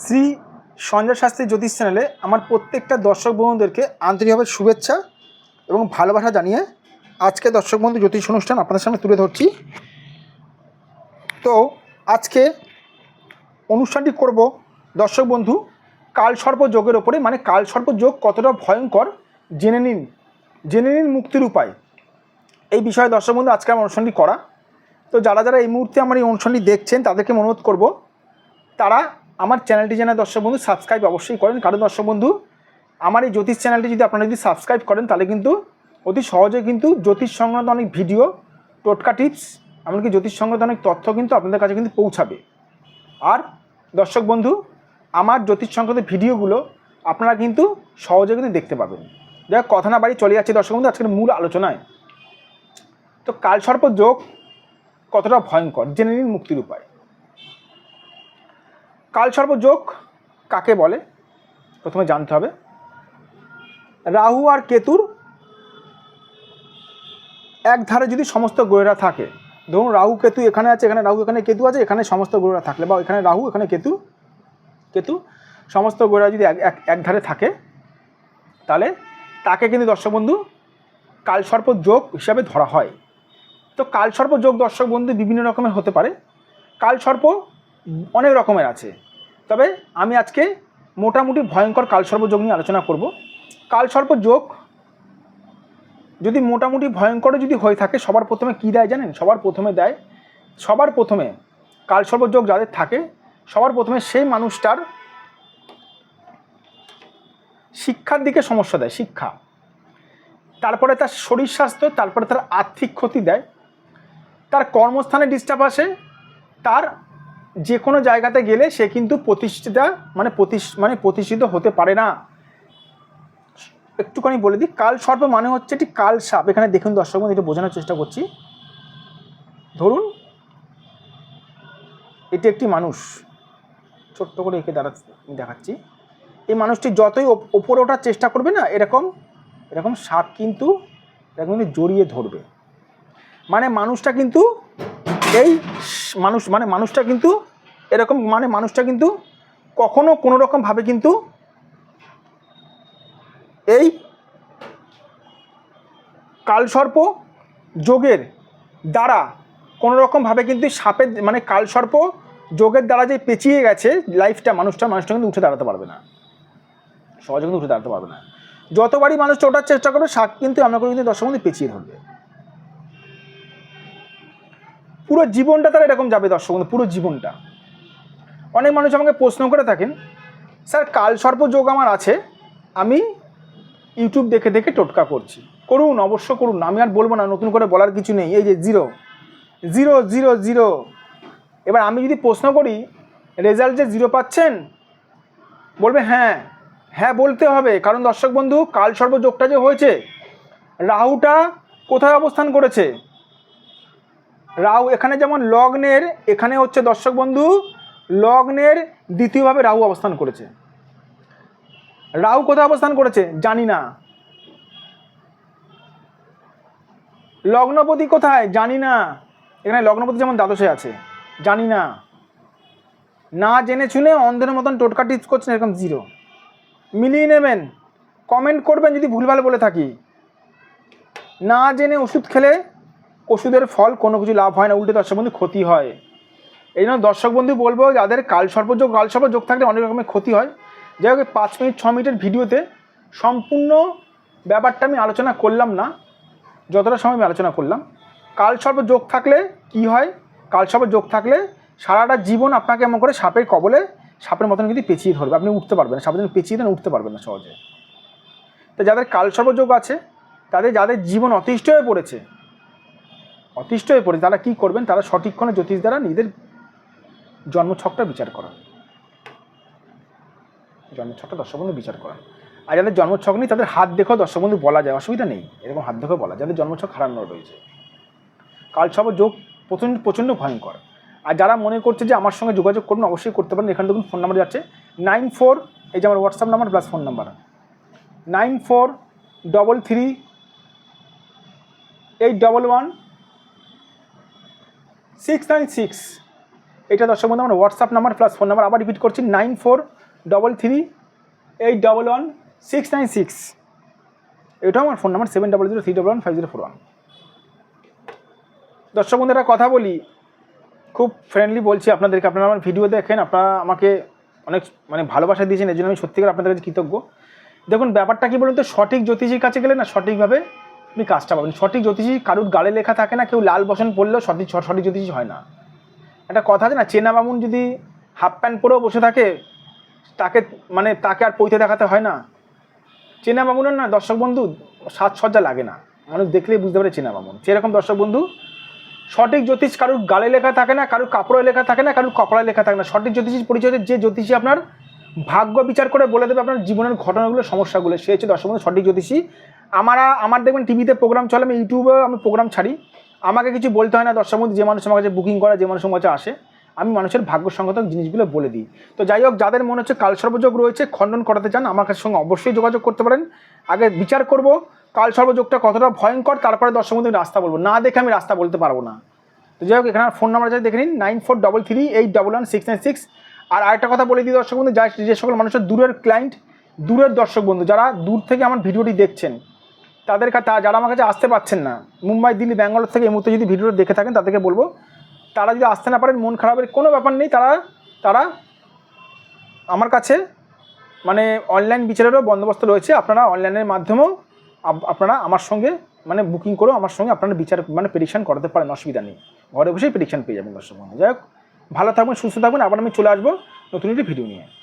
শ্রী সঞ্জয় শাস্ত্রী জ্যোতিষ চ্যানেলে আমার প্রত্যেকটা দর্শক বন্ধুদেরকে আন্তরিকভাবে শুভেচ্ছা এবং ভালোবাসা জানিয়ে আজকে দর্শক বন্ধু জ্যোতিষ অনুষ্ঠান আপনাদের সামনে তুলে ধরছি। তো আজকে অনুষ্ঠানটি করব দর্শক বন্ধু কালসর্প যোগের ওপরে, মানে কালসর্প যোগ কতটা ভয়ঙ্কর জেনে নিন মুক্তির উপায়, এই বিষয়ে দর্শক বন্ধু আজকে আমার অনুষ্ঠানটি করা। তো যারা যারা এই মুহূর্তে আমার এই অনুষ্ঠানটি দেখছেন তাদেরকে অনুরোধ করব তারা আমার চ্যানেলটি যেন দর্শক বন্ধু সাবস্ক্রাইব অবশ্যই করেন। কারণ দর্শক বন্ধু আমার এই জ্যোতিষ চ্যানেলটি যদি আপনারা যদি সাবস্ক্রাইব করেন তাহলে কিন্তু অতি সহজে কিন্তু জ্যোতিষ সংক্রান্ত অনেক ভিডিও, টোটকা টিপস, এমনকি জ্যোতিষ সংক্রান্ত অনেক তথ্য কিন্তু আপনাদের কাছে কিন্তু পৌঁছাবে। আর দর্শক বন্ধু আমার জ্যোতিষ সংক্রান্ত ভিডিওগুলো আপনারা কিন্তু সহজে কিন্তু দেখতে পাবেন। যাই হোক, কথা না বাড়ি চলে যাচ্ছে দর্শক বন্ধু আজকের মূল আলোচনায়। তো কালসর্প যোগ কতটা ভয়ঙ্কর জেনে নিন মুক্তির উপায়। কালসর্প যোগ কাকে বলে প্রথমে জানতে হবে। রাহু আর কেতুর এক ধারে যদি সমস্ত গ্রহেরা থাকে, ধরুন রাহু কেতু এখানে আছে, এখানে রাহু এখানে কেতু আছে, এখানে সমস্ত গ্রহরা থাকলে, বা এখানে রাহু এখানে কেতু সমস্ত গ্রহরা যদি এক ধারে থাকে তাহলে তাকে কিন্তু দর্শক বন্ধু কালসর্প যোগ হিসাবে ধরা হয়। তো কালসর্প যোগ দর্শক বন্ধু বিভিন্ন রকমের হতে পারে। কালসর্প অনেক রকমের আছে, তবে আমি আজকে মোটামুটি ভয়ঙ্কর কালসর্প যোগ নিয়ে আলোচনা করব। কালসর্প যোগ যদি মোটামুটি ভয়ঙ্কর যদি হয়ে থাকে, সবার প্রথমে কী দেয় জানেন? সবার প্রথমে কালসর্প যোগ যাদের থাকে সবার প্রথমে সেই মানুষটার শিক্ষার দিকে সমস্যা দেয়, শিক্ষা, তারপরে তার শরীর স্বাস্থ্য, তারপরে তার আর্থিক ক্ষতি দেয়, তার কর্মস্থানে ডিস্টার্ব আসে, তার যে কোনো জায়গাতে গেলে সে কিন্তু প্রতিষ্ঠিত হতে পারে না। একটুখানি বলে দিই, কালসর্প মানে হচ্ছে এটি কাল সাপ। এখানে দেখুন দর্শক বন্ধু, এটা বোঝানোর চেষ্টা করছি। ধরুন এটি একটি মানুষ, ছোট্ট করে এঁকে দেখাচ্ছি। এই মানুষটি যতই ওপরে ওঠার চেষ্টা করবে না, এরকম সাপ কিন্তু জড়িয়ে ধরবে। মানে মানুষটা কিন্তু কখনো কোনো রকমভাবে কিন্তু এই কালসর্প যোগের দ্বারা কোনো রকমভাবে কিন্তু সাপের কালসর্প যোগের দ্বারা যে পেঁচিয়ে গেছে লাইফটা, মানুষটা কিন্তু উঠে দাঁড়াতে পারবে না, সহজে কিন্তু উঠে দাঁড়াতে পারবে না। যতবারই মানুষটা ওঠার চেষ্টা করবে, সাপ কিন্তু আমরা করে কিন্তু দর্শক বন্ধু পেঁচিয়ে ধরবে। পুরো জীবনটা তার এরকম যাবে দর্শক বন্ধু, পুরো জীবনটা। অনেক মানুষ আমাকে প্রশ্ন করে থাকেন, স্যার কালসর্প যোগ আমার আছে, আমি ইউটিউব দেখে দেখে টোটকা করছি। করুন, অবশ্য করুন, আমি আর বলবো না, নতুন করে বলার কিছু নেই। এই যে 0 এবার আমি যদি প্রশ্ন করি রেজাল্ট যে 0 পাচ্ছেন, বলবে হ্যাঁ বলতে হবে। কারণ দর্শক বন্ধু কালসর্প যোগটা যে হয়েছে, রাহুটা কোথায় অবস্থান করেছে? রাহু এখানে যেমন লগ্নের, এখানে হচ্ছে দর্শক বন্ধু লগ্নের দ্বিতীয়ভাবে রাহু অবস্থান করেছে। রাহু কোথায় অবস্থান করেছে জানি না। লগ্নপতি কোথায় জানি না। এখানে লগ্নপতি যেমন দ্বাদশে আছে, জানি না। না জেনে শুনে অন্ধের মতন টোটকা টিপস করছেন, এরকম 0 মিলিয়ে নেবেন। কমেন্ট করবেন যদি ভুলভাল বলে থাকি। না জেনে ওষুধ খেলে ওষুধের ফল কোনো কিছু লাভ হয় না, উল্টে দর্শক বন্ধু ক্ষতি হয়। এই জন্য দর্শক বন্ধু বলবো, যাদের কালসর্প যোগ থাকলে অনেক রকমের ক্ষতি হয়। যাই হোক, 5 মিনিট 6 মিনিটের ভিডিওতে সম্পূর্ণ ব্যাপারটা আমি আলোচনা করলাম না, যতটা সময় আমি আলোচনা করলাম। কালসর্প যোগ থাকলে কি হয়? কালসর্প যোগ থাকলে সারাটা জীবন আপনাকে এমন করে সাপের কবলে, সাপের মতন কিন্তু পেঁচিয়ে ধরবে, আপনি উঠতে পারবেন না, সাপের জন্য পেঁচিয়ে দেন, উঠতে পারবেন না সহজে। তো যাদের কালসর্প যোগ আছে, যাদের জীবন অতিষ্ঠ হয়ে পড়েছে, তারা কি করবেন? তারা সঠিকক্ষণে জ্যোতিষ দ্বারা নিজেদের জন্মছকটা বিচার করান, জন্মছকটা দর্শক বন্ধু বিচার করান। আর যাদের জন্মছক নেই তাদের হাত দেখেও দর্শক বন্ধু বলা যায়, অসুবিধা নেই, এরকম হাত দেখেও বলা, যাদের জন্মছক হারানো রয়েছে। কালসর্প যোগ প্রচণ্ড ভয়ঙ্কর। আর যারা মনে করছে যে আমার সঙ্গে যোগাযোগ করুন, অবশ্যই করতে পারেন। এখানে দেখুন ফোন নাম্বার যাচ্ছে 94, এই যে আমার WhatsApp number plus phone number 9433 811 696। এটা দর্শক বন্ধু আমার WhatsApp number plus phone number, আবার রিপিট করছি 9433811696। এটাও আমার ফোন নাম্বার 7003115041। দর্শক বন্ধু একটা কথা বলি, খুব ফ্রেন্ডলি বলছি আপনাদেরকে, আপনারা আমার ভিডিও দেখেন, আপনারা আমাকে অনেক মানে ভালোবাসা দিয়েছেন, এই জন্য আমি সত্যিকার আপনাদের কাছে কৃতজ্ঞ। দেখুন ব্যাপারটা কী বলুন তো, সঠিক জ্যোতিষীর কাছে গেলে না সঠিকভাবে আপনি কাজটা পাবেন। সঠিক জ্যোতিষী কারুর গালে লেখা থাকে না, কেউ লাল বসন পড়লেও সঠিক জ্যোতিষী হয় না। একটা কথা আছে না, চেনা বামুন যদি হাফ প্যান্ট পরেও বসে থাকে তাকে আর পৈতে দেখাতে হয় না। চেনা বামুনের না দর্শক বন্ধু সাজসজ্জা লাগে না, মানুষ দেখলেই বুঝতে পারে চেনা বামুন। সেরকম দর্শক বন্ধু সঠিক জ্যোতিষ কারুর গালে লেখা থাকে না, কারুর কাপড়ে লেখা থাকে না, কারুর কপালে লেখা থাকে না। সঠিক জ্যোতিষীর পরিচয় যে জ্যোতিষী আপনার ভাগ্য বিচার করে বলে দেবে আপনার জীবনের ঘটনাগুলো, সমস্যাগুলো, সে হচ্ছে দর্শক বন্ধু সঠিক জ্যোতিষী। আমার দেখবেন টিভিতে প্রোগ্রাম চলে, আমি ইউটিউবে আমি প্রোগ্রাম ছাড়ি, আমাকে কিছু বলতে হয় না দর্শক বন্ধু। যে মানুষ আমার কাছে বুকিং করে, যে মানুষ আমার কাছে আসে, আমি মানুষের ভাগ্যসংগত জিনিসগুলো বলে দিই। তো যাই হোক, যাদের মনে হচ্ছে কালসর্পযোগ রয়েছে, খণ্ডন করাতে চান, আমার কাছে সঙ্গে অবশ্যই যোগাযোগ করতে পারেন। আগে বিচার করব কালসর্পযোগটা কতটা ভয়ঙ্কর, তারপরে দর্শক বন্ধু রাস্তা বলবো, না দেখে আমি রাস্তা বলতে পারবো না। তো যাই হোক, এখানে ফোন নাম্বার আছে দেখে নিন 9433811696। আর আরেকটা কথা বলে দিই দর্শক বন্ধু, যে সকল মানুষের দূরের ক্লায়েন্ট, দূরের দর্শক বন্ধু যারা দূর থেকে আমার ভিডিওটি দেখছেন, তাদের যারা আমার কাছে আসতে পারছেন না, মুম্বাই, দিল্লি, ব্যাঙ্গালোর থেকে এই মুহূর্তে যদি ভিডিওটা দেখে থাকেন, তাদেরকে বলবো তারা যদি আসতে না পারেন, মন খারাপের কোনো ব্যাপার নেই, তারা আমার কাছে মানে অনলাইন বিচারেরও বন্দোবস্ত রয়েছে। আপনারা অনলাইনের মাধ্যমেও আপনারা আমার সঙ্গে মানে বুকিং করেও আমার সঙ্গে আপনারা বিচার মানে প্রেডিকশন করাতে পারেন, অসুবিধা নেই, ঘরে বসেই প্রেডিকশন পেয়ে যাবেন দর্শক বন্ধু। যাই হোক, ভালো থাকবেন, সুস্থ থাকবেন, আবার আমি চলে আসবো নতুন একটি ভিডিও নিয়ে।